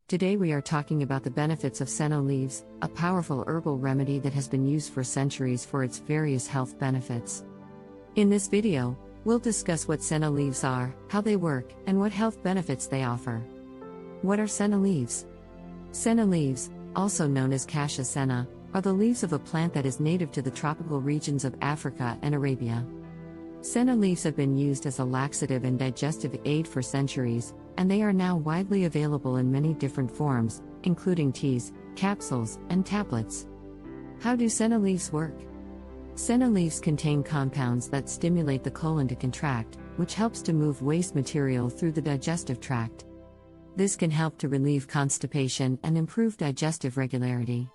Today we are talking about the benefits of senna leaves, a powerful herbal remedy that has been used for centuries for its various health benefits. In this video, we'll discuss what senna leaves are, how they work, and what health benefits they offer. What are senna leaves? Senna leaves, also known as cassia senna, are the leaves of a plant that is native to the tropical regions of Africa and Arabia. Senna leaves have been used as a laxative and digestive aid for centuries, and they are now widely available in many different forms, including teas, capsules, and tablets. How do senna leaves work? Senna leaves contain compounds that stimulate the colon to contract, which helps to move waste material through the digestive tract. This can help to relieve constipation and improve digestive regularity.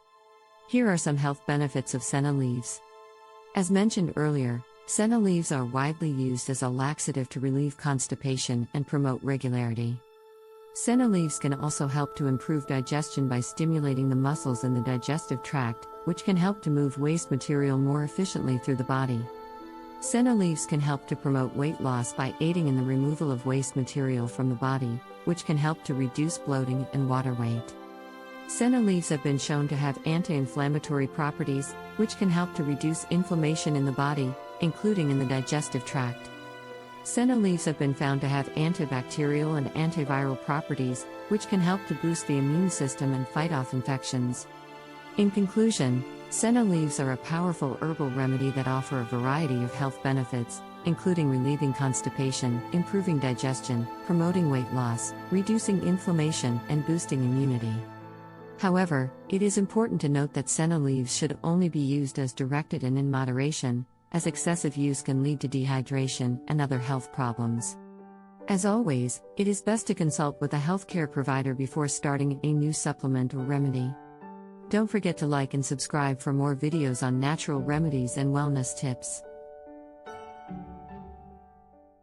Here are some health benefits of senna leaves. As mentioned earlier, senna leaves are widely used as a laxative to relieve constipation and promote regularity. Senna leaves can also help to improve digestion by stimulating the muscles in the digestive tract, which can help to move waste material more efficiently through the body. Senna leaves can help to promote weight loss by aiding in the removal of waste material from the body, which can help to reduce bloating and water weight. Senna leaves have been shown to have anti-inflammatory properties, which can help to reduce inflammation in the body, including in the digestive tract. Senna leaves have been found to have antibacterial and antiviral properties, which can help to boost the immune system and fight off infections. In conclusion, senna leaves are a powerful herbal remedy that offer a variety of health benefits, including relieving constipation, improving digestion, promoting weight loss, reducing inflammation, and boosting immunity. However, it is important to note that senna leaves should only be used as directed and in moderation, as excessive use can lead to dehydration and other health problems. As always, it is best to consult with a healthcare provider before starting a new supplement or remedy. Don't forget to like and subscribe for more videos on natural remedies and wellness tips.